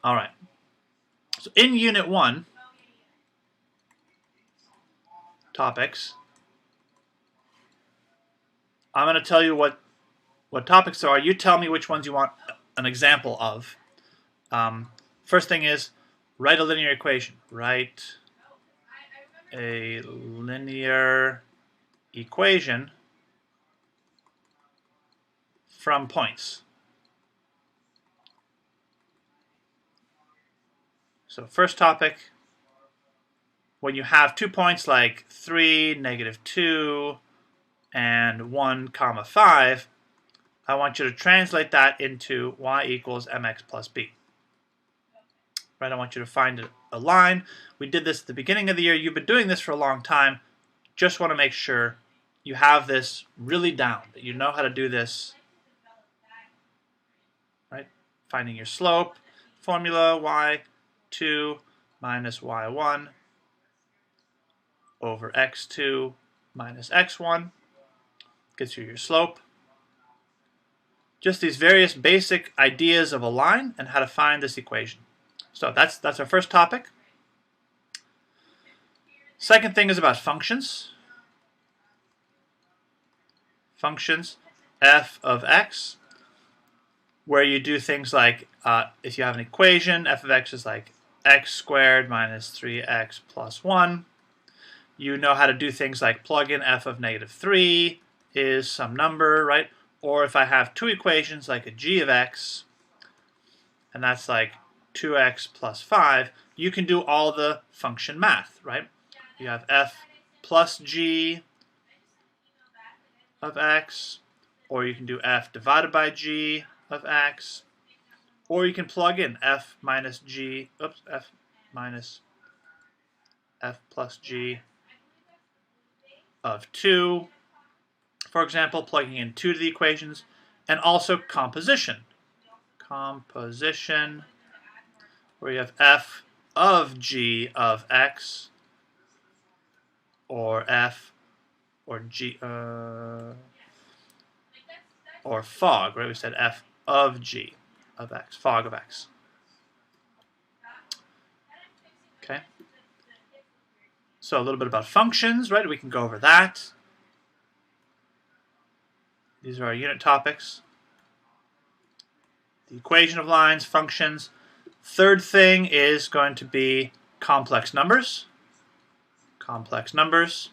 All right. So in Unit 1, topics, I'm going to tell you what topics there are. You tell me which ones you want an example of. First thing is write a linear equation. Write a linear equation from points. So first topic, when you have 2 points like 3, -2, and 1, 5, I want you to translate that into y equals mx plus b. Right? I want you to find a line. We did this at the beginning of the year. You've been doing this for a long time. Just want to make sure you have this really down, that you know how to do this. Right? Finding your slope, formula y2 minus y1 over x2 minus x1 gets you your slope. Just these various basic ideas of a line and how to find this equation. So that's our first topic. Second thing is about functions. Functions, f of x, where you do things like, if you have an equation, f of x is like x squared minus 3x plus 1. You know how to do things like plug in f of -3 is some number, right? Or if I have two equations like a g of x, and that's like 2x plus 5, you can do all the function math, right? You have f plus g of x, or you can do f divided by g of x, or you can plug in f minus g, f minus f plus g of 2, for example, plugging in 2 to the equations, and also composition. Composition, where you have f of g of x, or f, or g, or fog, right? We said f of g of x, fog of x. Okay. So a little bit about functions, right? We can go over that. These are our unit topics. The equation of lines, functions. Third thing is going to be complex numbers. Complex numbers,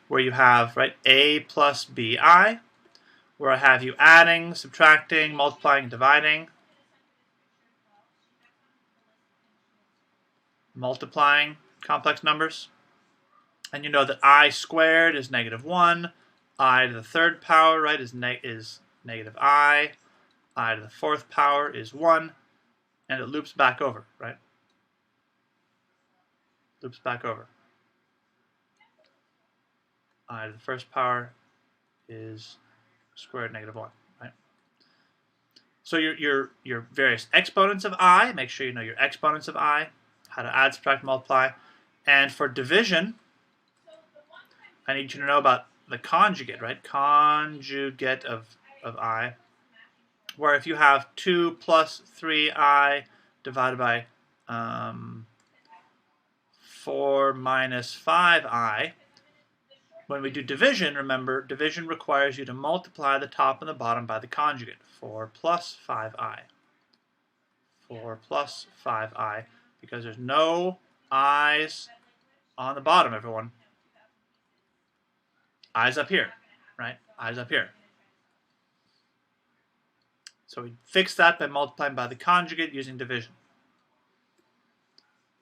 where you have, right, a plus bi, where I have you adding, subtracting, multiplying, dividing. Multiplying complex numbers. And you know that I squared is -1. I to the third power, right, is negative I to the fourth power is 1, and it loops back over, right? Loops back over. I to the first power is square root -1, right? So your various exponents of I, make sure you know your exponents of I, how to add, subtract, multiply. And for division, I need you to know about the conjugate, right? Conjugate of I, where if you have 2 plus 3i divided by 4 minus 5i, when we do division, remember, division requires you to multiply the top and the bottom by the conjugate. 4 plus 5i. 4 plus 5i, because there's no i's on the bottom, everyone. I's up here, right? I's up here. So we fix that by multiplying by the conjugate using division.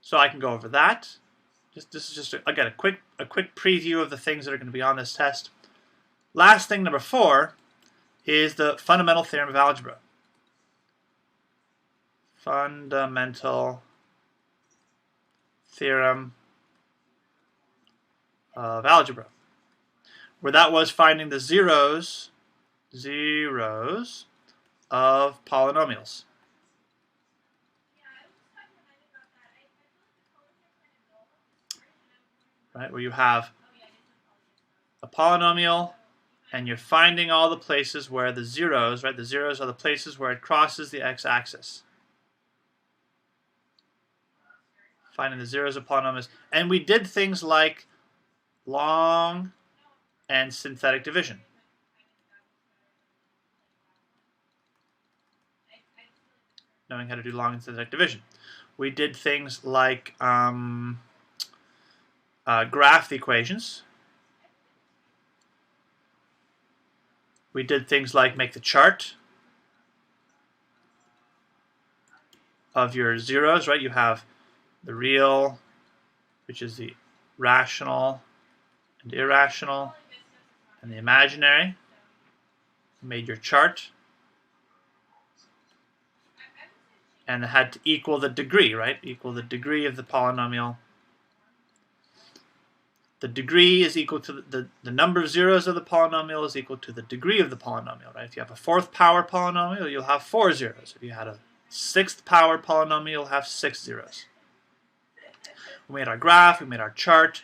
So I can go over that. This is just, again, a quick preview of the things that are going to be on this test. Last thing, number 4, is the fundamental theorem of algebra. Fundamental theorem of algebra, where that was finding the zeros of polynomials. Right, where you have a polynomial and you're finding all the places where the zeros, right, the zeros are the places where it crosses the x-axis. finding the zeros of polynomials. And we did things like long and synthetic division. Knowing how to do long and synthetic division. We did things like graph the equations. We did things like make the chart of your zeros, right? You have the real, which is the rational and irrational, and the imaginary. You made your chart. And it had to equal the degree, right? Equal the degree of the polynomial. The degree is equal to the number of zeros of the polynomial is equal to the degree of the polynomial, right? If you have a 4th power polynomial, you'll have 4 zeros. If you had a 6th power polynomial, you'll have 6 zeros. We made our graph, we made our chart,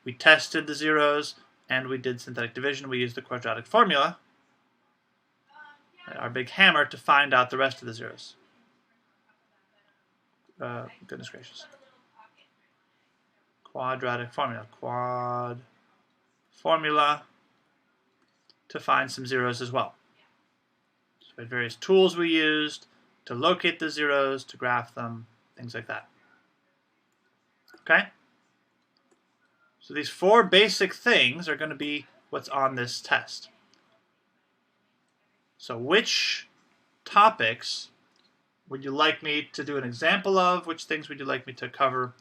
we tested the zeros, and we did synthetic division. We used the quadratic formula, our big hammer, to find out the rest of the zeros. Goodness gracious. Quadratic formula. Quad formula to find some zeros as well. So we had various tools we used to locate the zeros, to graph them, things like that. Okay? So these 4 basic things are going to be what's on this test. So which topics would you like me to do an example of? Which things would you like me to cover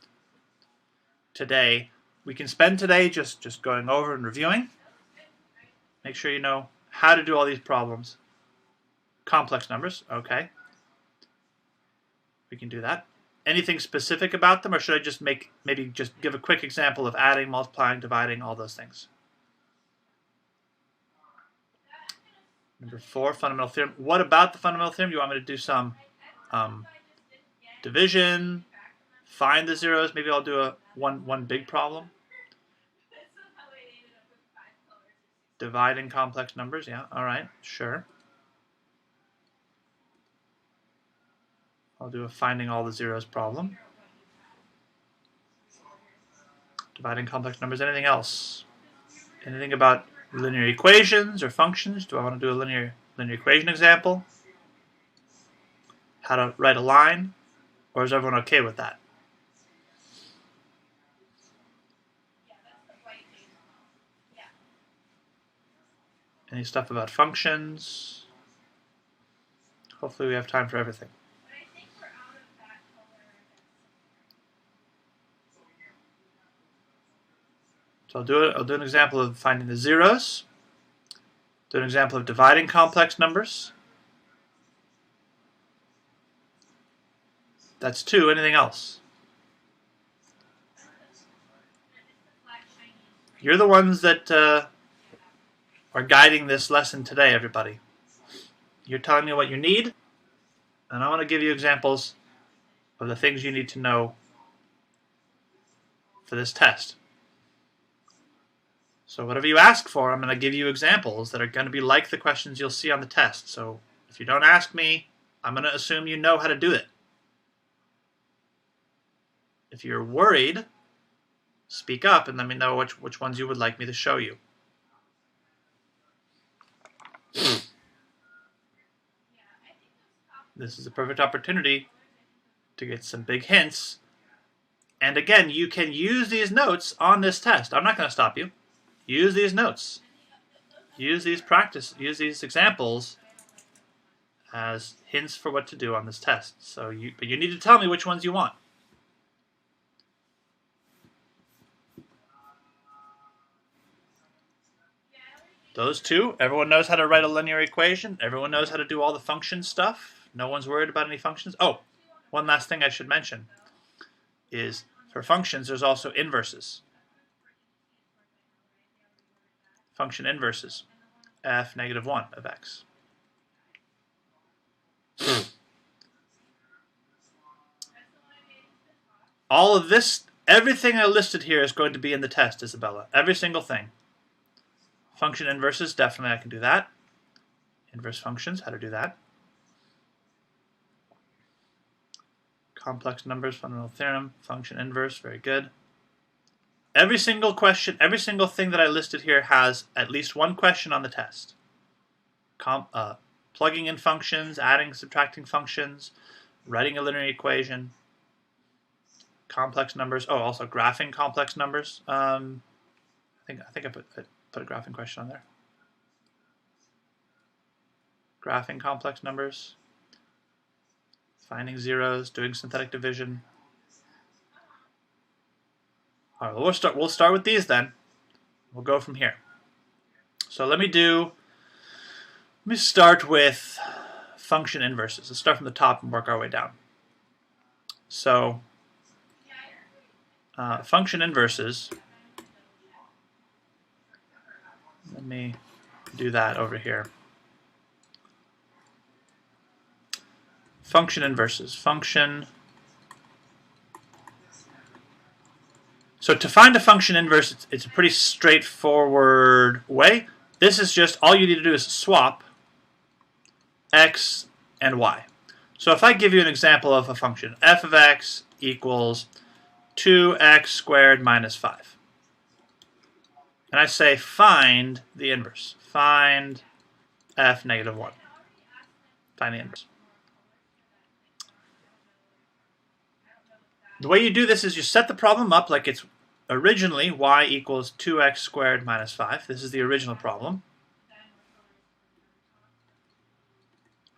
today? We can spend today just going over and reviewing. Make sure you know how to do all these problems. Complex numbers, okay. We can do that. Anything specific about them, or should I just maybe just give a quick example of adding, multiplying, dividing, all those things? Number 4, fundamental theorem. What about the fundamental theorem? Do you want me to do some division, find the zeros? Maybe I'll do one big problem. Dividing complex numbers, yeah, all right, sure. I'll do a finding all the zeros problem. Dividing complex numbers, anything else? Anything about linear equations or functions? Do I want to do a linear equation example? How to write a line? Or is everyone okay with that? Any stuff about functions? Hopefully we have time for everything. So I'll do an example of finding the zeros. Do an example of dividing complex numbers. That's 2. Anything else? You're the ones that are guiding this lesson today, everybody. You're telling me what you need, and I want to give you examples of the things you need to know for this test. So whatever you ask for, I'm going to give you examples that are going to be like the questions you'll see on the test. So if you don't ask me, I'm going to assume you know how to do it. If you're worried, speak up and let me know which ones you would like me to show you. This is a perfect opportunity to get some big hints. And again, you can use these notes on this test. I'm not going to stop you. Use these notes. Use these examples as hints for what to do on this test. But you need to tell me which ones you want. Those 2, everyone knows how to write a linear equation. Everyone knows how to do all the function stuff. No one's worried about any functions. Oh, one last thing I should mention is for functions, there's also inverses. Function inverses, f negative 1 of x. All of this, everything I listed here is going to be in the test, Isabella. Every single thing. Function inverses, definitely I can do that. Inverse functions, how to do that. Complex numbers, fundamental theorem, function inverse, very good. Every single question, every single thing that I listed here has at least one question on the test. Plugging in functions, adding, subtracting functions, writing a linear equation, complex numbers. Oh, also graphing complex numbers. I think I put a graphing question on there. Graphing complex numbers, finding zeros, doing synthetic division. All right, well, we'll start with these then. We'll go from here. So let me start with function inverses. Let's start from the top and work our way down. So function inverses, let me do that over here. Function inverses. So to find a function inverse, it's a pretty straightforward way. This is just, all you need to do is swap x and y. So if I give you an example of a function, f of x equals 2x squared minus 5. And I say find the inverse. Find f negative 1. Find the inverse. The way you do this is you set the problem up like it's originally y equals 2x squared minus 5. This is the original problem.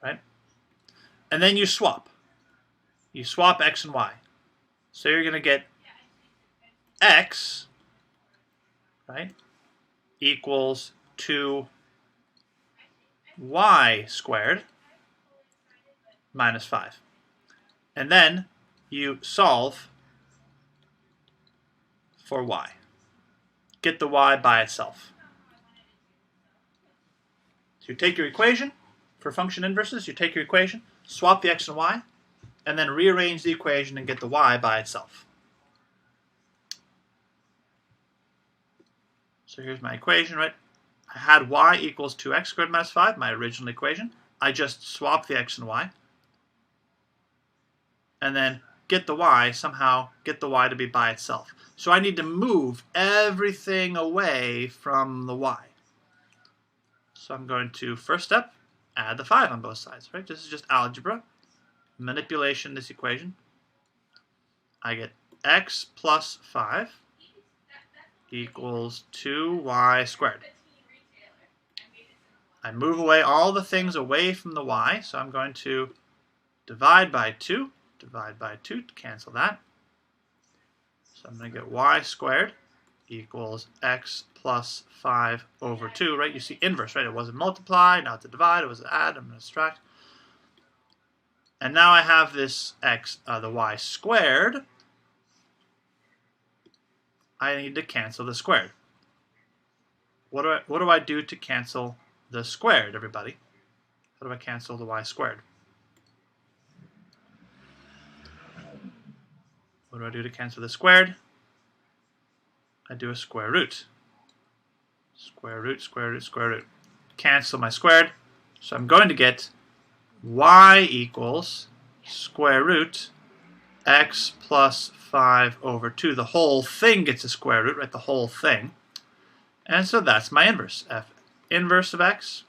Right? And then you swap. You swap x and y. So you're going to get x, right, equals 2y squared minus 5. And then you solve for y. Get the y by itself. So you take your equation for function inverses, you take your equation, swap the x and y, and then rearrange the equation and get the y by itself. So here's my equation, right? I had y equals 2x squared minus 5, my original equation. I just swapped the x and y. And then get the y, somehow get the y to be by itself. So I need to move everything away from the y. So I'm going to, first step, add the 5 on both sides, right? This is just algebra, manipulation, this equation. I get x plus 5 equals 2y squared. I move away all the things away from the y, so I'm going to divide by 2 to cancel that. So I'm going to get y squared equals x plus 5 over 2, right? You see inverse, right? It wasn't multiply, not to divide, it was to add. I'm going to subtract. And now I have this x, the y squared. I need to cancel the squared. What do I do to cancel the squared, everybody? How do I cancel the y squared? What do I do to cancel the squared? I do a square root. Square root, square root, square root. Cancel my squared. So I'm going to get y equals square root x plus 5 over 2. The whole thing gets a square root, right? The whole thing. And so that's my inverse. F inverse of x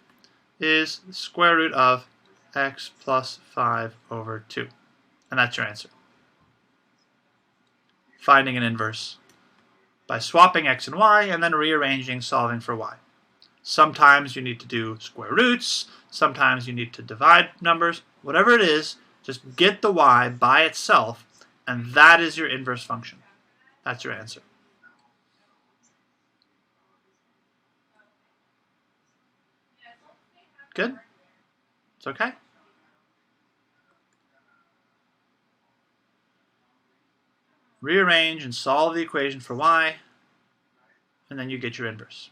is the square root of x plus 5 over 2. And that's your answer. Finding an inverse by swapping x and y and then rearranging, solving for y. Sometimes you need to do square roots, sometimes you need to divide numbers. Whatever it is, just get the y by itself, and that is your inverse function. That's your answer. Good? It's okay? Rearrange and solve the equation for y, and then you get your inverse.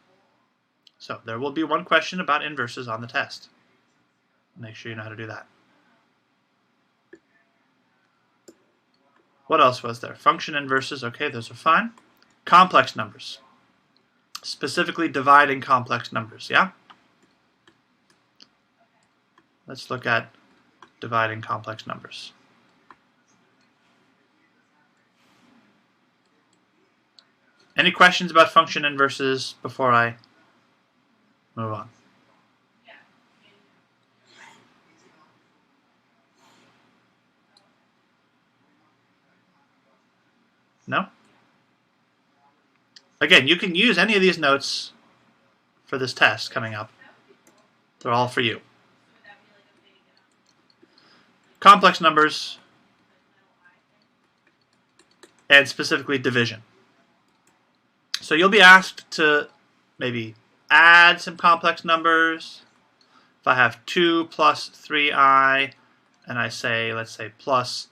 So there will be one question about inverses on the test. Make sure you know how to do that. What else was there? Function inverses, okay, those are fine. Complex numbers. Specifically dividing complex numbers, yeah? Let's look at dividing complex numbers. Any questions about function inverses before I move on? No? Again, you can use any of these notes for this test coming up. They're all for you. Complex numbers, and specifically division. So you'll be asked to maybe add some complex numbers. If I have 2 plus 3i, and I say, let's say, plus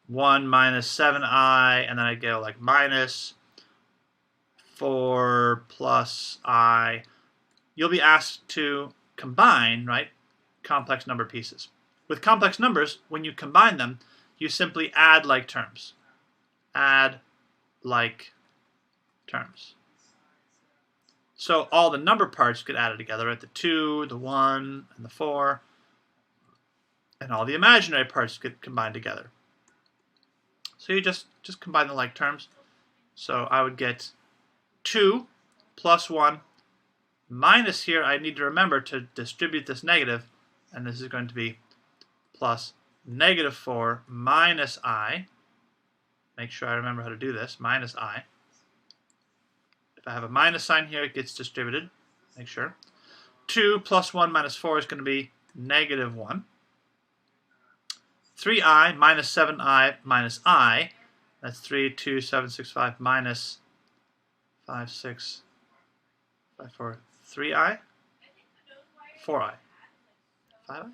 1 minus 7i, and then I go like minus 4 plus I, you'll be asked to combine, right, complex number pieces. With complex numbers, when you combine them, you simply add like terms. Add like terms. So all the number parts get added together, right? The 2, the 1, and the 4. And all the imaginary parts get combined together. So you just combine the like terms. So I would get 2 plus 1 minus here. I need to remember to distribute this negative, and this is going to be plus negative 4 minus I. Make sure I remember how to do this. Minus I. If I have a minus sign here, it gets distributed. Make sure. 2 plus 1 minus 4 is going to be negative 1. 3i minus 7i minus I. That's 3, 2, 7, 6, 5 minus 5, 6, 5, 4, 3i? 4i. 5i?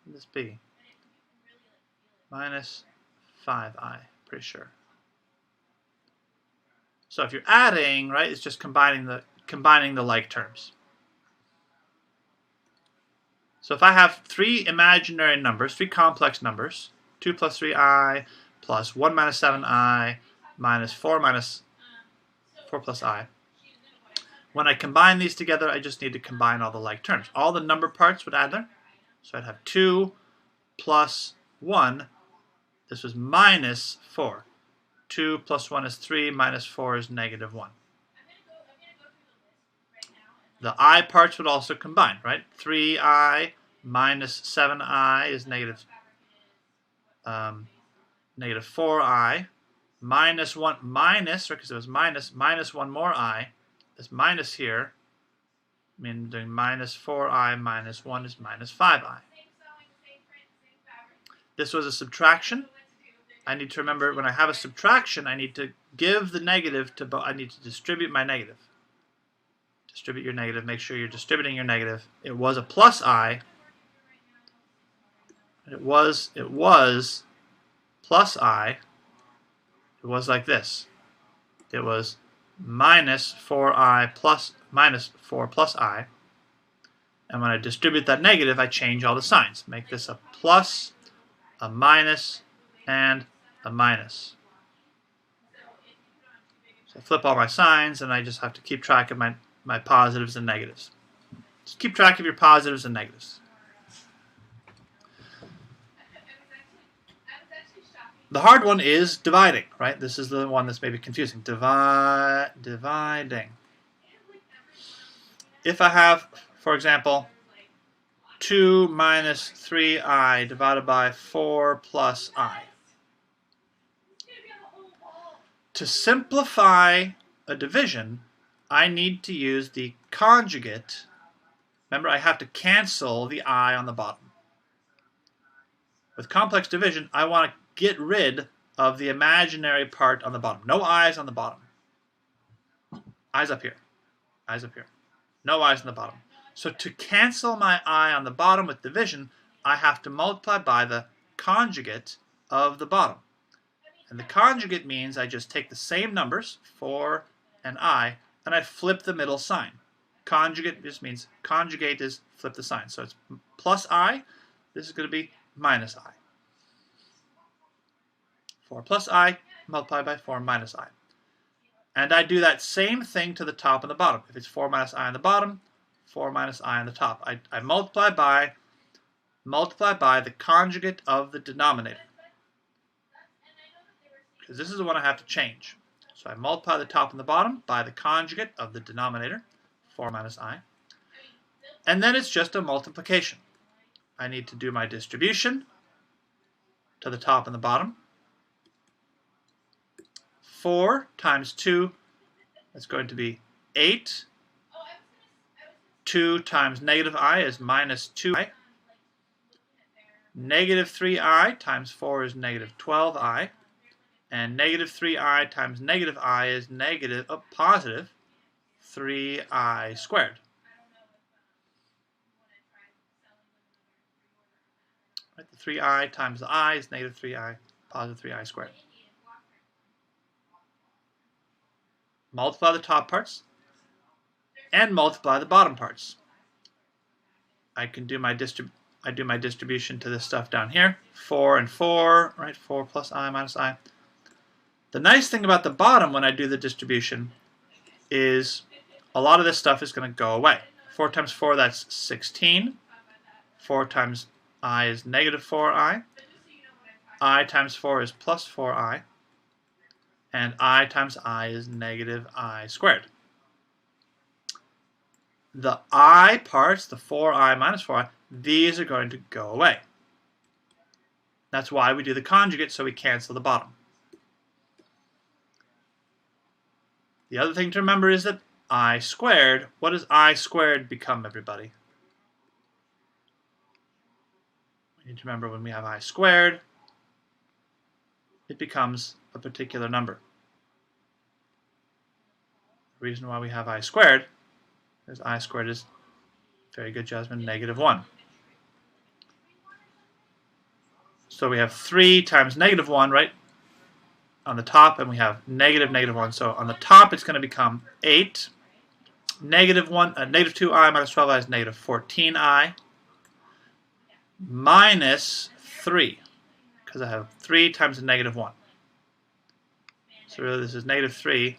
What this be? Minus 5i, pretty sure. So if you're adding, right, it's just combining the like terms. So if I have 3 imaginary numbers, 3 complex numbers, 2 plus 3i plus 1 minus 7i minus 4 plus I. When I combine these together, I just need to combine all the like terms. All the number parts would add there. So I'd have 2 plus 1. This was minus 4. 2 plus 1 is 3, minus 4 is negative 1. The I parts would also combine, right? 3i minus 7i is negative 4i. Minus 1, minus, because it was minus 1 more I. This minus here, I mean doing minus 4i minus 1 is minus 5i. This was a subtraction. I need to remember when I have a subtraction, I need to give the negative to both. I need to distribute my negative. Distribute your negative. Make sure you're distributing your negative. It was a plus I. It was plus I. It was like this. It was minus 4i plus minus 4 plus I. And when I distribute that negative, I change all the signs. Make this a plus, a minus, and a minus. So I flip all my signs, and I just have to keep track of my positives and negatives. Just keep track of your positives and negatives. The hard one is dividing, right? This is the one that's maybe confusing. Dividing. If I have, for example, 2 minus 3i divided by 4 plus I. To simplify a division, I need to use the conjugate. Remember, I have to cancel the I on the bottom. With complex division, I want to get rid of the imaginary part on the bottom. No I's on the bottom. I's up here. I's up here. No I's on the bottom. So to cancel my I on the bottom with division, I have to multiply by the conjugate of the bottom. And the conjugate means I just take the same numbers, 4 and I, and I flip the middle sign. Conjugate just means conjugate is flip the sign. So it's plus I. This is going to be minus I. 4 plus I multiplied by 4 minus I. And I do that same thing to the top and the bottom. If it's 4 minus I on the bottom, 4 minus I on the top. I multiply by the conjugate of the denominator. because this is the one I have to change. So I multiply the top and the bottom by the conjugate of the denominator, 4 minus I. And then it's just a multiplication. I need to do my distribution to the top and the bottom. 4 times 2, that's going to be 8. 2 times negative I is minus 2I. Negative 3I times 4 is negative 12I. And negative 3I times negative I is positive 3I squared. Right, the 3I times the I is negative 3I, positive 3I squared. Multiply the top parts and multiply the bottom parts. I can do my distribution to this stuff down here. 4 and 4, right? 4 plus I minus I. The nice thing about the bottom when I do the distribution is a lot of this stuff is going to go away. 4 times 4, that's 16. 4 times I is negative 4I. I times 4 is plus 4I. And I times I is negative I squared. The I parts, the 4I minus 4I, these are going to go away. That's why we do the conjugate, so we cancel the bottom. The other thing to remember is that I squared, what does I squared become, everybody? We need to remember when we have I squared, it becomes a particular number. The reason why we have I squared is I squared is, very good, Jasmine, negative 1. So we have 3 times negative 1, right, on the top, and we have negative 1. So on the top, it's going to become 8. Negative 2I minus 12I is negative 14I minus 3, because I have 3 times the negative 1. So really this is negative 3.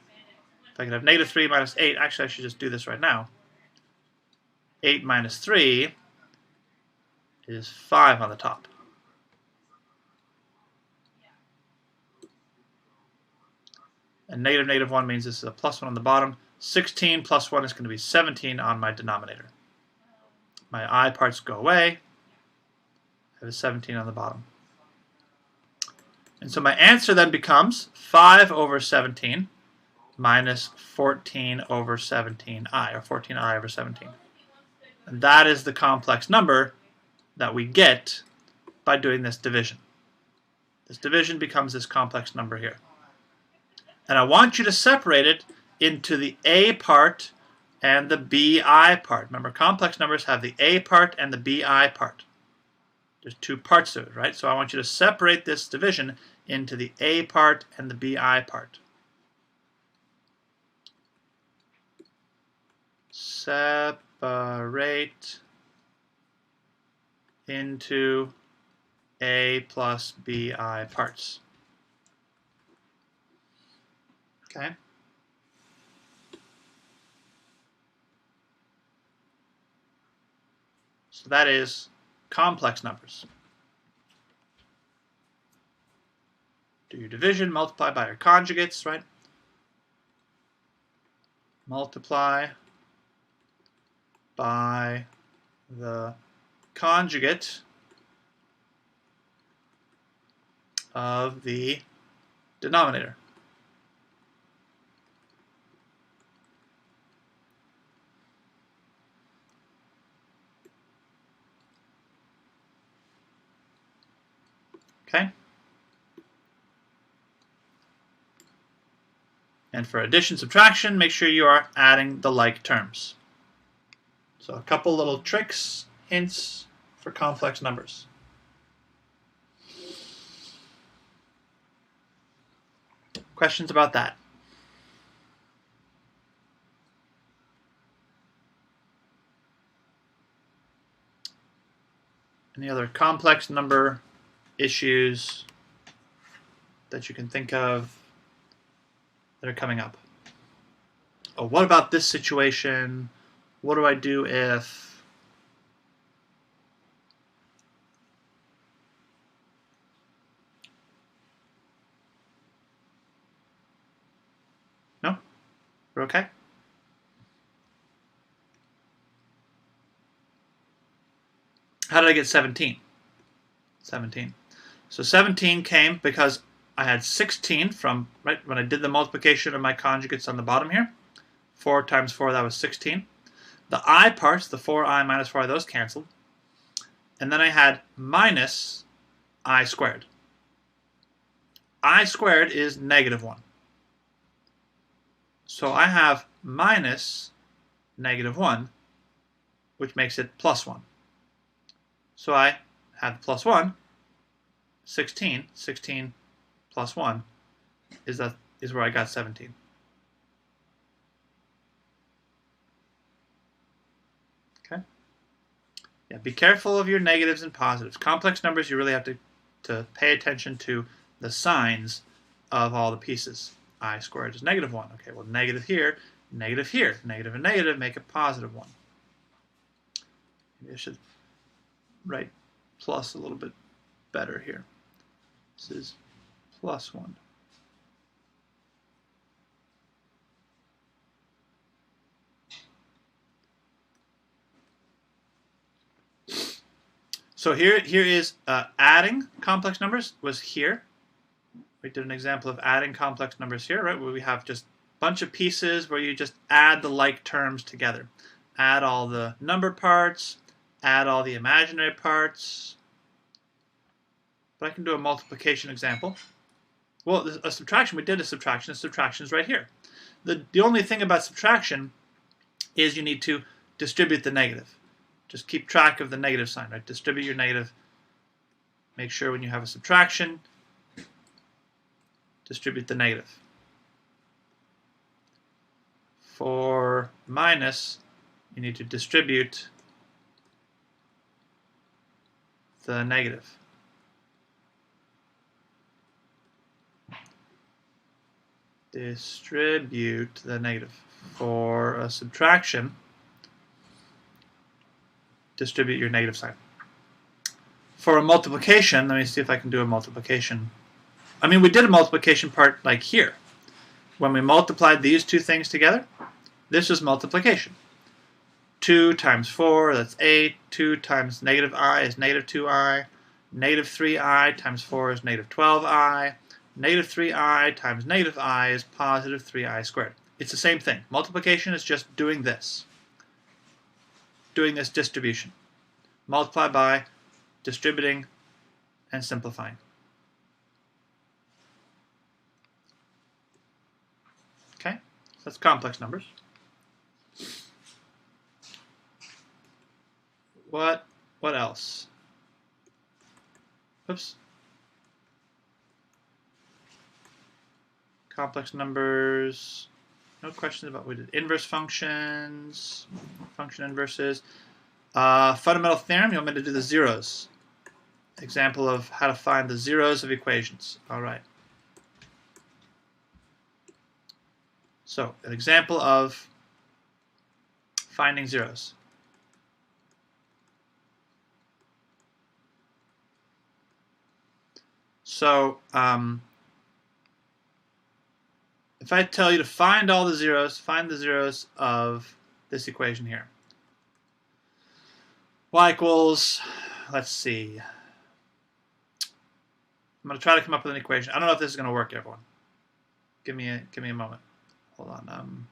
If I can have negative 3 minus 8, actually I should just do this right now. 8 minus 3 is 5 on the top. And negative 1 means this is a plus 1 on the bottom. 16 plus 1 is going to be 17 on my denominator. My I parts go away. I have a 17 on the bottom. And so my answer then becomes 5 over 17 minus 14 over 17i, or 14i over 17. And that is the complex number that we get by doing this division. This division becomes this complex number here. And I want you to separate it into the A part and the BI part. Remember, complex numbers have the A part and the BI part. There's 2 parts to it, right? So I want you to separate this division into the A part and the BI part. Separate into A plus BI parts. Okay. So that is complex numbers. Do your division, multiply by your conjugates, right? Multiply by the conjugate of the denominator. Okay? And for addition, subtraction, make sure you are adding the like terms. So a couple little tricks, hints for complex numbers. Questions about that? Any other complex number issues that you can think of that are coming up? Oh, what about this situation? What do I do if? We're okay? How did I get 17? 17. So 17 came because I had 16 from, right, when I did the multiplication of my conjugates on the bottom here. 4 times 4, that was 16. The I parts, the 4i minus 4i, those canceled. And then I had minus I squared. I squared is negative 1. So I have minus negative 1, which makes it plus 1. So I have plus 1, 16. 16 plus 1 is where I got 17. Okay? Yeah, be careful of your negatives and positives. Complex numbers, you really have to pay attention to the signs of all the pieces. I squared is negative 1. Okay, well, negative here, negative here. Negative and negative make a positive 1. Maybe I should write plus a little bit better here. This is plus 1. So here is adding complex numbers was here. We did an example of adding complex numbers here, right? Where we have just a bunch of pieces where you just add the like terms together. Add all the number parts, add all the imaginary parts. But I can do a multiplication example. Well, a subtraction, we did a subtraction. A subtraction is right here. The only thing about subtraction is you need to distribute the negative. Just keep track of the negative sign, right? Distribute your negative. Make sure when you have a subtraction, distribute the negative. For minus, you need to distribute the negative. Distribute the negative. For a subtraction, distribute your negative sign. For a multiplication, let me see if I can do a multiplication. I mean, we did a multiplication part like here. When we multiplied these two things together, this is multiplication. 2 times 4, that's 8. 2 times negative I is negative 2i. Negative 3i times 4 is negative 12i. Negative 3i times negative I is positive 3i squared. It's the same thing. Multiplication is just doing this. Doing this distribution. Multiply by, distributing, and simplifying. Okay, so that's complex numbers. What else? Oops. Complex numbers. No questions about what we did. Inverse functions, function inverses. Fundamental theorem, you want me to do the zeros. Example of how to find the zeros of equations. All right. So, an example of finding zeros. So, if I tell you to find all the zeros, find the zeros of this equation here. Y equals, let's see. I'm going to try to come up with an equation. I don't know if this is going to work, everyone. Give me a moment. Hold on.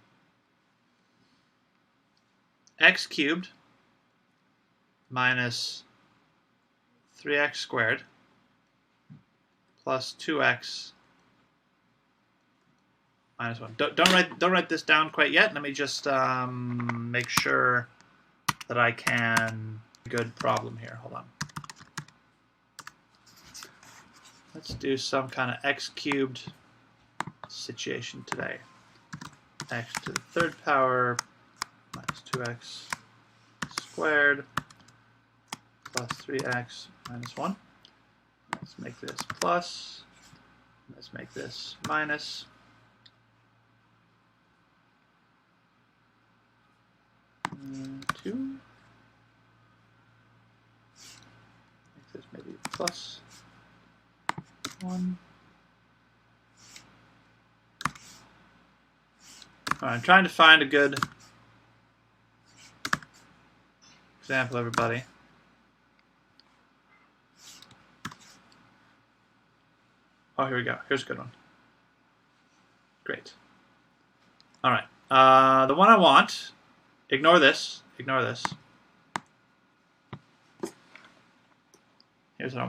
X cubed minus 3x squared plus 2x minus 1. Don't write this down quite yet. Let me just make sure that I can. Good problem here. Hold on. Let's do some kind of x cubed situation today. X to the third power minus 2x squared plus 3x minus 1. Let's make this plus. Let's make this minus. And 2. Make this maybe plus 1. I'm trying to find a good example, everybody. Oh, here we go. Here's a good one. Great. All right. The one I want, ignore this. Ignore this. Here's what I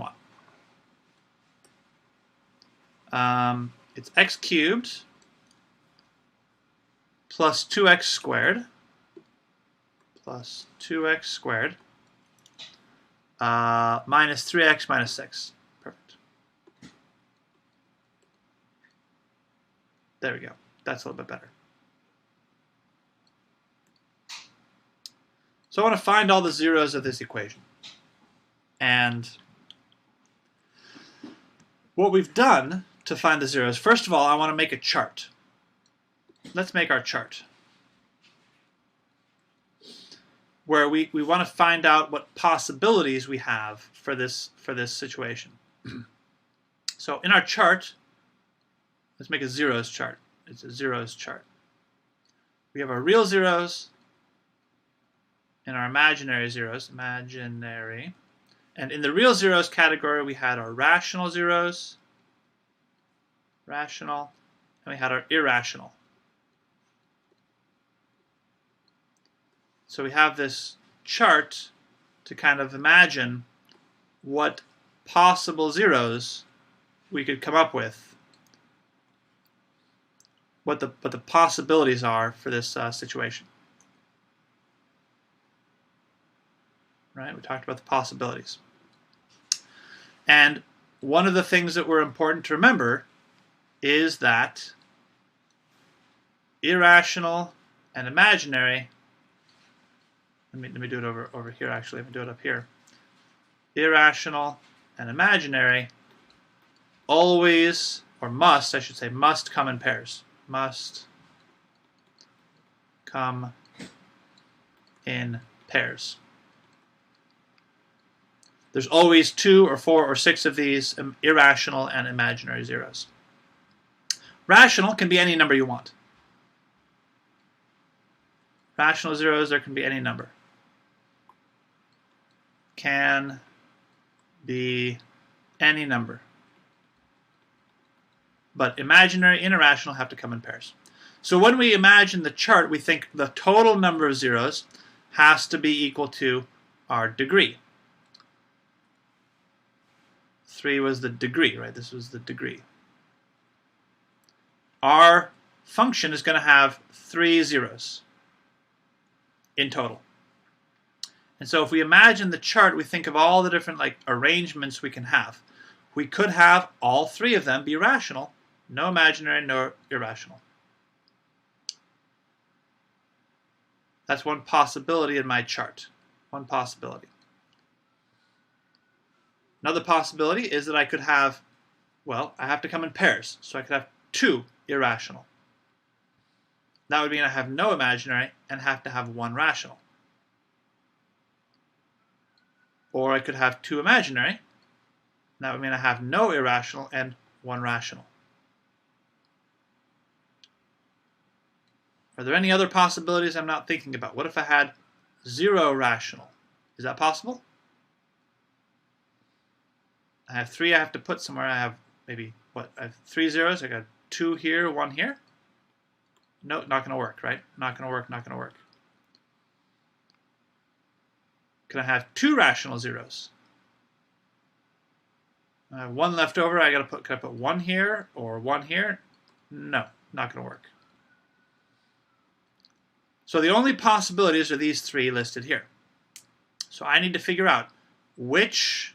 want. It's x cubed plus 2x squared minus 3x minus 6. Perfect. There we go. That's a little bit better. So I want to find all the zeros of this equation. And what we've done to find the zeros, first of all, I want to make a chart. Let's make our chart, where we want to find out what possibilities we have for this situation. So in our chart, let's make a zeros chart. It's a zeros chart. We have our real zeros and our imaginary zeros, imaginary. And in the real zeros category, we had our rational zeros, rational, and we had our irrational. So we have this chart to kind of imagine what possible zeros we could come up with, what the possibilities are for this situation. Right? We talked about the possibilities. And one of the things that were important to remember is that irrational and imaginary, let me do it over here actually, let me do it up here. Irrational and imaginary always, or must, I should say, must come in pairs. Must come in pairs. There's always 2 or 4 or 6 of these irrational and imaginary zeros. Rational can be any number you want. Rational zeros, there can be any number. Can be any number. But imaginary and irrational have to come in pairs. So when we imagine the chart, we think the total number of zeros has to be equal to our degree. 3 was the degree, right? This was the degree. Our function is going to have 3 zeros in total. And so if we imagine the chart, we think of all the different arrangements we can have. We could have all 3 of them be rational, no imaginary, no irrational. That's one possibility in my chart. One possibility. Another possibility is that I could have, well, I have to come in pairs. So I could have 2 irrational. That would mean I have no imaginary and have to have 1 rational. Or I could have 2 imaginary. That would mean I have no irrational and 1 rational. Are there any other possibilities I'm not thinking about? What if I had 0 rational? Is that possible? I have 3 I have to put somewhere. I have maybe, I have 3 zeros. I got 2 here, 1 here. No, not going to work, right? Not going to work, not going to work. Can I have 2 rational zeros? I have 1 left over. Can I put 1 here or 1 here? No, not going to work. So the only possibilities are these 3 listed here. So I need to figure out which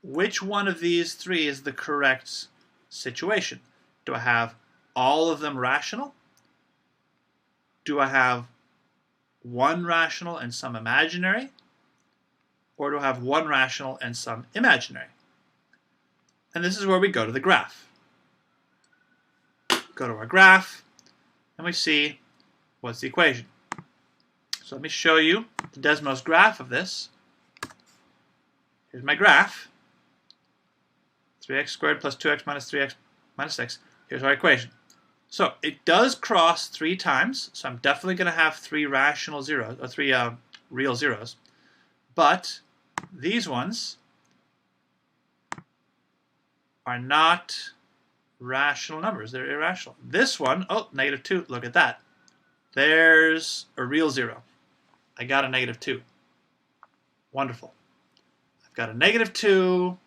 one of these 3 is the correct situation. Do I have all of them rational? Do I have 1 rational and some imaginary? Or do I have 1 rational and some imaginary? And this is where we go to the graph. Go to our graph, and we see what's the equation. So let me show you the Desmos graph of this. Here's my graph. 3x squared plus 2x minus 3x minus 6. Here's our equation. So it does cross 3 times, so I'm definitely going to have 3 rational zeros, or 3 real zeros. But these ones are not rational numbers. They're irrational. This one, oh, -2, look at that. There's a real 0. I got a -2. Wonderful. I've got a -2,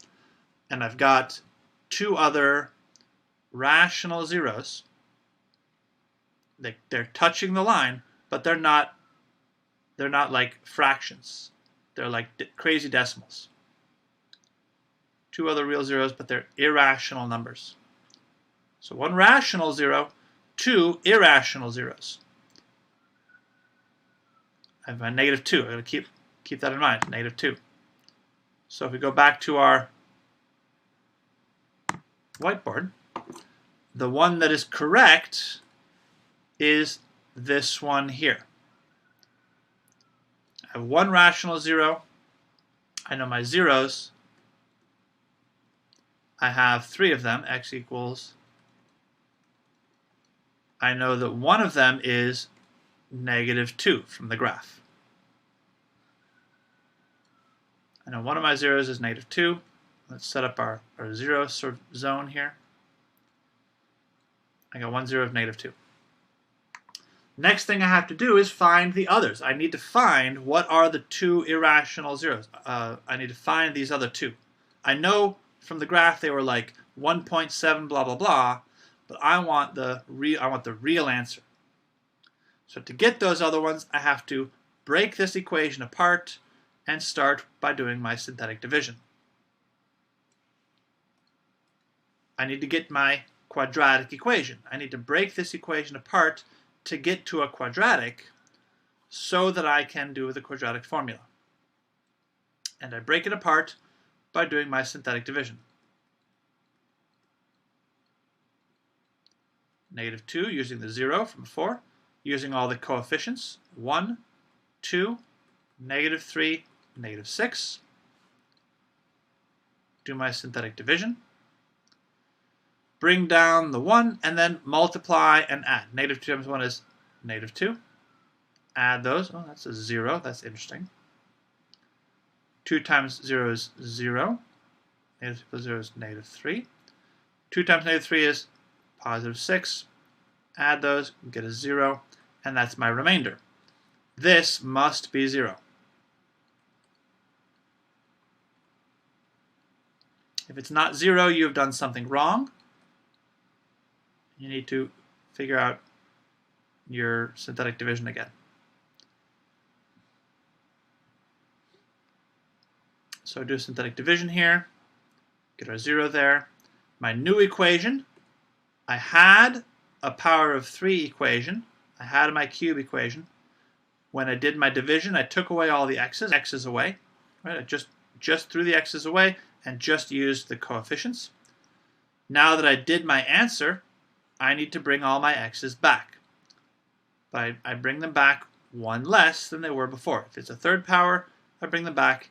and I've got 2 other rational zeros. They're touching the line, but they're not like fractions. They're like crazy decimals. 2 other real zeros, but they're irrational numbers. So 1 rational 0, 2 irrational zeros. I have my -2. I'm going to keep that in mind, -2. So if we go back to our whiteboard, the one that is correct is this one here. I have 1 rational 0. I know my zeros. I have 3 of them, x equals. I know that one of them is -2 from the graph. I know one of my zeros is -2. Let's set up our 0 sort of zone here. I got 1 0 of -2. Next thing I have to do is find the others. I need to find what are the 2 irrational zeros. I need to find these other 2. I know from the graph they were like 1.7 blah blah blah, but I want the real answer. So to get those other ones, I have to break this equation apart and start by doing my synthetic division. I need to get my quadratic equation. I need to break this equation apart to get to a quadratic so that I can do the quadratic formula. And I break it apart by doing my synthetic division. -2 using the 0 from before, using all the coefficients, 1, 2, -3, -6. Do my synthetic division. Bring down the 1, and then multiply and add. -2 times 1 is -2. Add those. Oh, that's a 0. That's interesting. 2 times 0 is 0. -2 plus 0 is -3. 2 times -3 is +6. Add those, get a 0, and that's my remainder. This must be 0. If it's not 0, you have done something wrong. You need to figure out your synthetic division again. So do synthetic division here, get our 0 there. My new equation, I had a power of 3 equation. I had my cube equation. When I did my division, I took away all the x's away. Right? I just threw the x's away and just used the coefficients. Now that I did my answer, I need to bring all my x's back. But I bring them back 1 less than they were before. If it's a third power, I bring them back,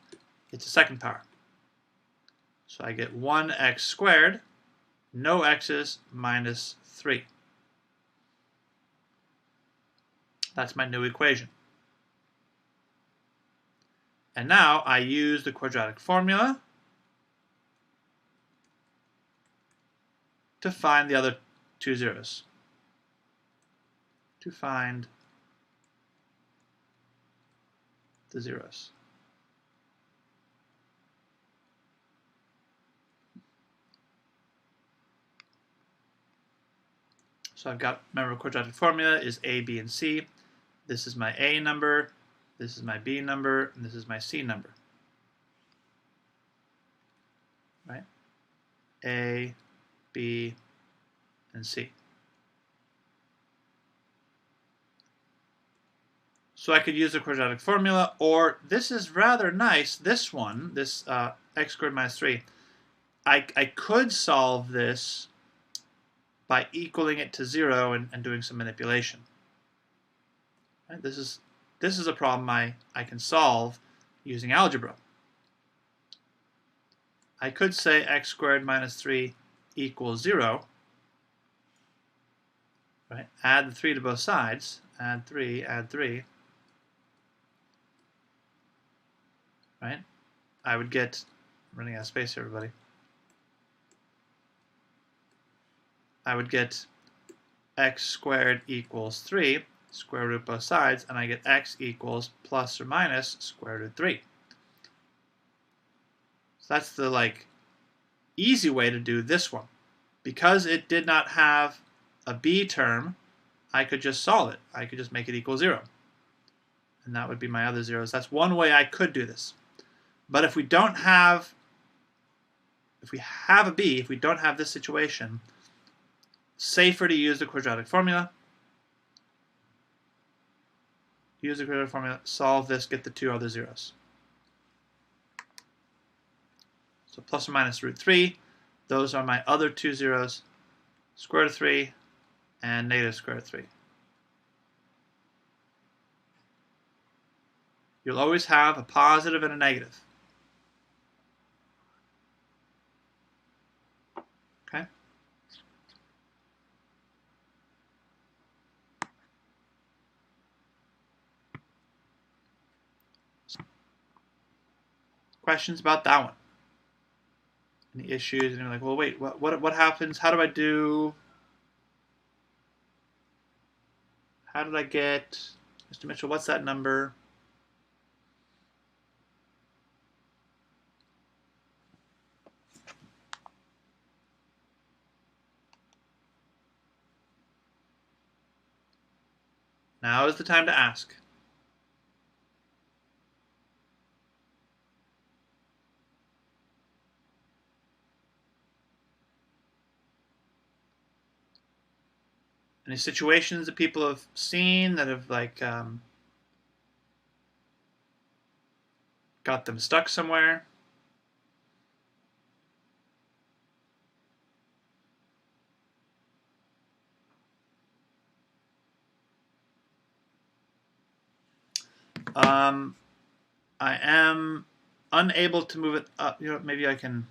it's a second power. So I get 1x squared, no x's, minus 3. That's my new equation. And now I use the quadratic formula to find the other 2 zeros. To find the zeros. So I've got, remember, quadratic formula is A, B, and C. This is my A number, this is my B number, and this is my C number. Right? A, B, and C. So I could use the quadratic formula, or this is rather nice, this one, this x squared minus 3. I could solve this by equaling it to 0 and doing some manipulation. Right? This is a problem I can solve using algebra. I could say x squared minus 3 equals 0. right? Add the 3 to both sides. Add 3, right? I would get, I'm running out of space here, everybody. I would get x squared equals 3, square root both sides, and I get x equals plus or minus square root 3. So that's the easy way to do this one. Because it did not have a b term, I could just solve it. I could just make it equal 0. And that would be my other zeros. That's one way I could do this. But if we don't have, if we have a b, if we don't have this situation, safer to use the quadratic formula. Use the quadratic formula, solve this, get the 2 other zeros. So plus or minus root 3, those are my other 2 zeros, square root of 3 and negative square root of 3. You'll always have a positive and a negative. Okay? Questions about that one? Any issues? And you're like, well, wait, what happens? How do I do? How did I get, Mr. Mitchell, what's that number? Now is the time to ask. Any situations that people have seen that have got them stuck somewhere? I am unable to move it up. You know, maybe I can.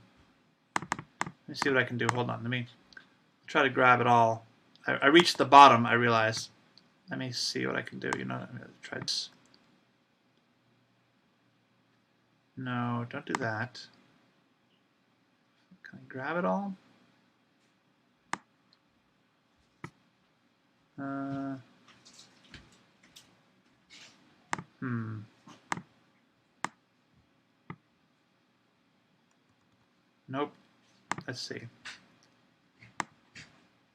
Let me see what I can do. Hold on. Let me try to grab it all. I reached the bottom, I realize. Let me see what I can do. You know, I'm going to try this. No, don't do that. Can I grab it all? Nope. Let's see.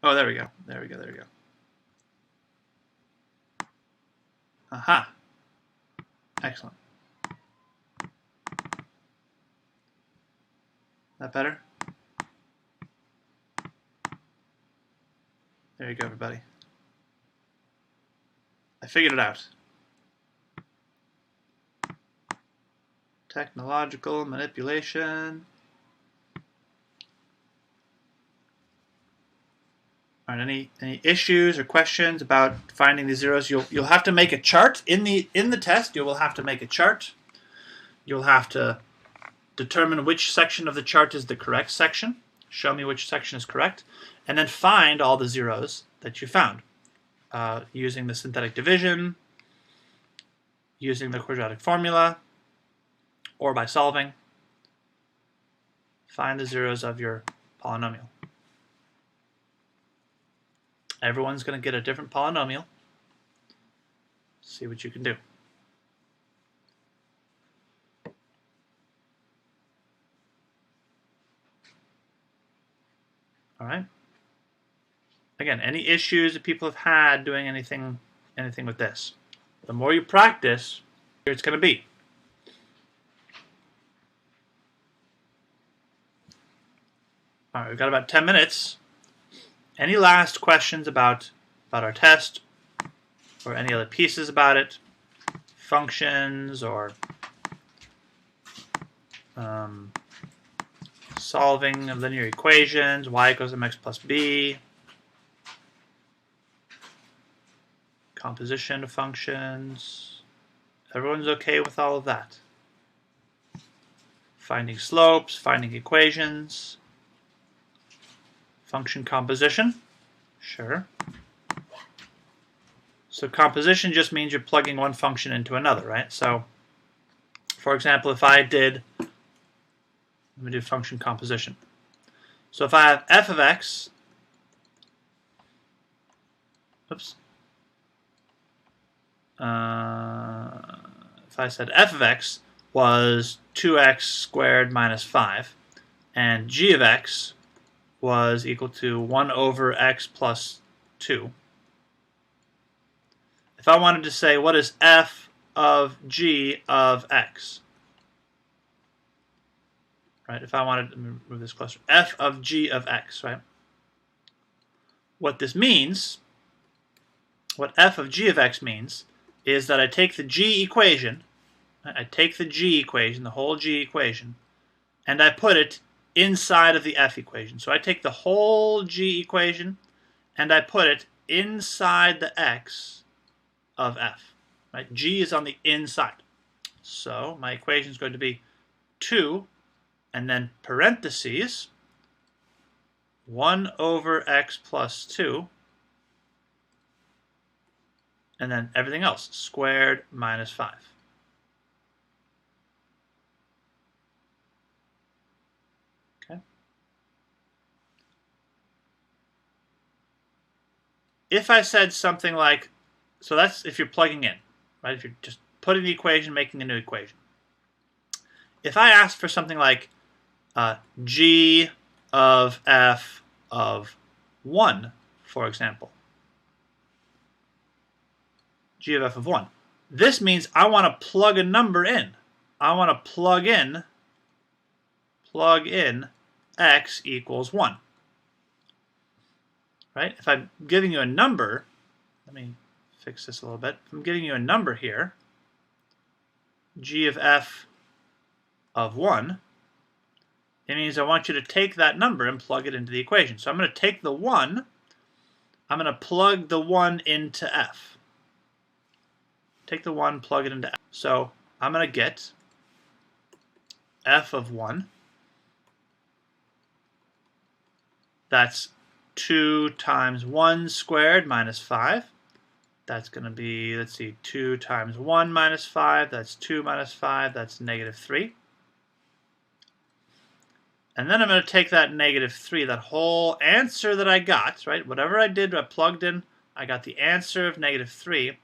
Oh, there we go. There we go. There we go. Aha. Excellent. That better? There you go, everybody. I figured it out. Technological manipulation. All right, any issues or questions about finding the zeros? You'll have to make a chart in the test. You will have to make a chart. You'll have to determine which section of the chart is the correct section. Show me which section is correct, and then find all the zeros that you found using the synthetic division, using the quadratic formula, or by solving. Find the zeros of your polynomial. Everyone's going to get a different polynomial. See what you can do. All right. Again, any issues that people have had doing anything with this, the more you practice, the easier it's going to be. All right, we've got about 10 minutes. Any last questions about our test, or any other pieces about it? Functions, or solving linear equations, y equals mx plus b, composition of functions. Everyone's okay with all of that? Finding slopes, finding equations. Function composition, sure. So composition just means you're plugging one function into another, right? So, for example, if I did, let me do function composition. So if I have f of x, oops, if I said f of x was 2x squared minus 5, and g of x was equal to 1 over x plus 2. If I wanted to say what is f of g of x, right? If I wanted to move this closer, f of g of x, right? What this means, what f of g of x means, is that I take the g equation, the whole g equation, and I put it inside of the f equation. So I take the whole g equation and I put it inside the x of f. Right? G is on the inside. So my equation is going to be 2 and then parentheses 1 over x plus 2 and then everything else, squared minus 5. Okay. If I said something like, so that's if you're plugging in, right? If you're just putting the equation, making a new equation. If I asked for something like g of f of 1, for example, g of f of 1, this means I want to plug a number in. I want to plug in x equals 1. Right? If I'm giving you a number, let me fix this a little bit. If I'm giving you a number here, g of f of 1, it means I want you to take that number and plug it into the equation. So I'm going to take the 1, I'm going to plug the 1 into f. Take the 1, plug it into f. So I'm going to get f of 1. That's 2 times 1 squared minus 5. That's going to be, let's see, 2 times 1 minus 5. That's 2 minus 5. That's negative 3. And then I'm going to take that negative 3, that whole answer that I got, right? Whatever I did, I plugged in, I got the answer of negative 3.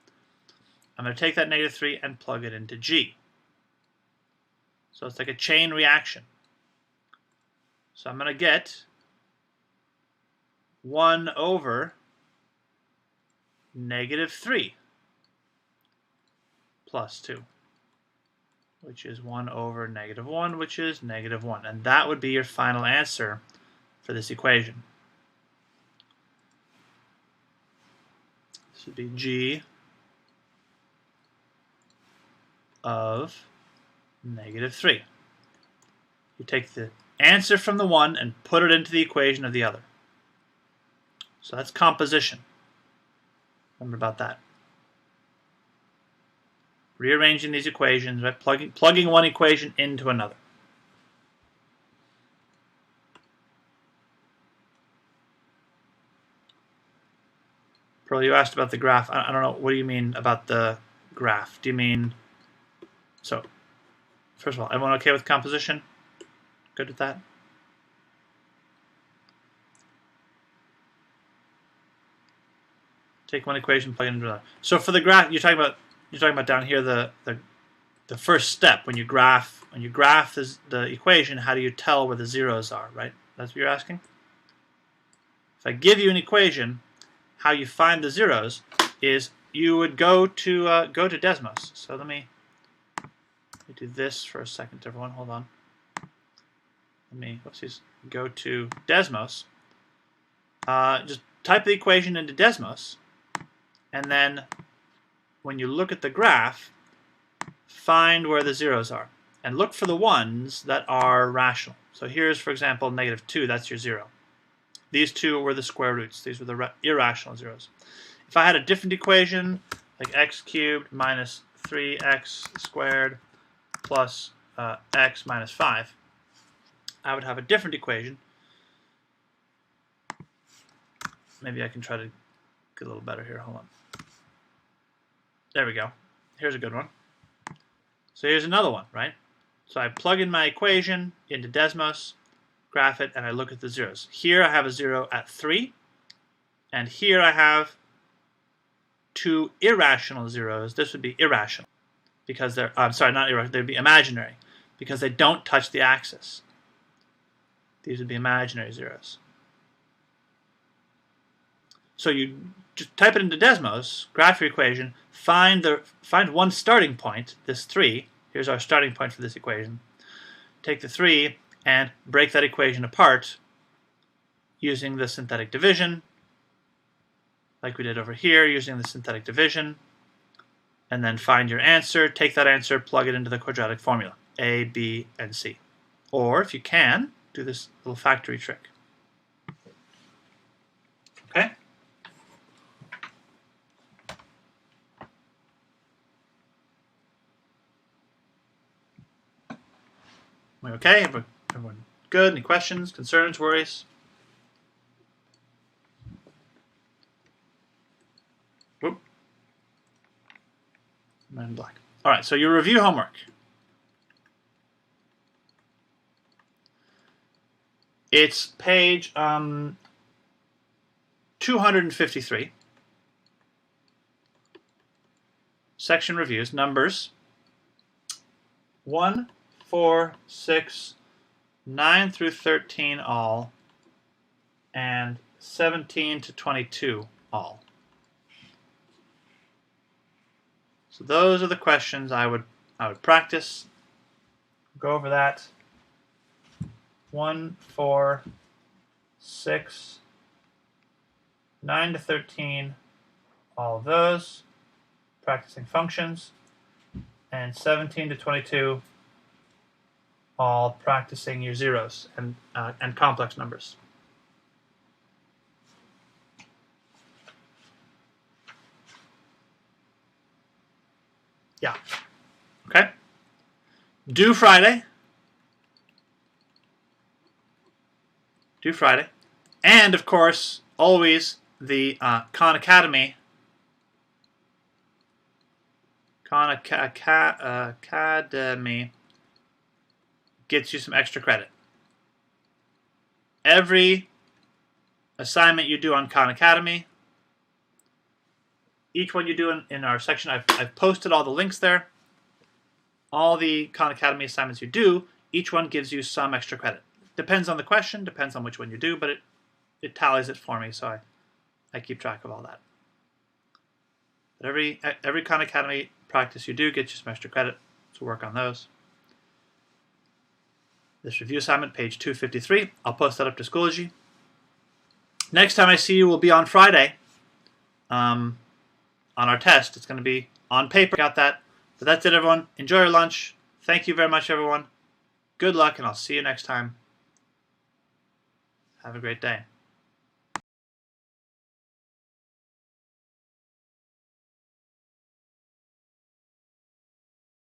I'm going to take that negative 3 and plug it into g. So it's like a chain reaction. So I'm going to get 1 over negative 3 plus 2, which is 1 over negative 1, which is negative 1. And that would be your final answer for this equation. This would be g of negative 3. You take the answer from the one and put it into the equation of the other. So that's composition. Remember about that. Rearranging these equations, right? Plugging one equation into another. Pearl, you asked about the graph. I don't know. What do you mean about the graph? Do you mean... So, first of all, everyone okay with composition? Good with that? Take one equation, plug it into another. So for the graph, you're talking about down here the first step when you graph the equation. How do you tell where the zeros are? Right? That's what you're asking. If I give you an equation, how you find the zeros is you would go to Desmos. So let me do this for a second, everyone. Hold on. Let me go to Desmos. Just type the equation into Desmos, and then when you look at the graph, find where the zeros are, and look for the ones that are rational. So here's, for example, negative 2. That's your 0. These two were the square roots. These were the irrational zeros. If I had a different equation, like x cubed minus 3x squared plus x minus 5, I would have a different equation. Maybe I can try to get a little better here. Hold on. There we go. Here's a good one. So here's another one, right? So I plug in my equation into Desmos, graph it, and I look at the zeros. Here I have a 0 at 3, and here I have two irrational zeros. This would be irrational because they're, I'm sorry, not irrational, they'd be imaginary because they don't touch the axis. These would be imaginary zeros. So you just type it into Desmos, graph your equation, find one starting point, this 3. Here's our starting point for this equation. Take the 3 and break that equation apart using the synthetic division, like we did over here, using the synthetic division, and then find your answer, take that answer, plug it into the quadratic formula, A, B, and C. Or, if you can, do this little factory trick. Okay? Okay, everyone good? Any questions, concerns, worries? Whoop. I'm in black. All right, so your review homework. It's page 253. Section reviews, numbers 1, 4, 6, 9 through 13 all, and 17 to 22 all. So those are the questions I would practice. Go over that. 1, 4, 6, 9 to 13, all of those, practicing functions, and 17 to 22, all practicing your zeros and complex numbers. Yeah. Okay. Due Friday. Due Friday. And, of course, always the Khan Academy. Academy gets you some extra credit. Every assignment you do on Khan Academy, each one you do in our section, I've posted all the links there. All the Khan Academy assignments you do, each one gives you some extra credit. Depends on the question, depends on which one you do, but it tallies it for me, so I keep track of all that. But every Khan Academy practice you do gets you some extra credit, so work on those. This review assignment, page 253, I'll post that up to Schoology. Next time I see you will be on Friday on our test. It's going to be on paper. Got that. But that's it, everyone. Enjoy your lunch. Thank you very much, everyone. Good luck, and I'll see you next time. Have a great day.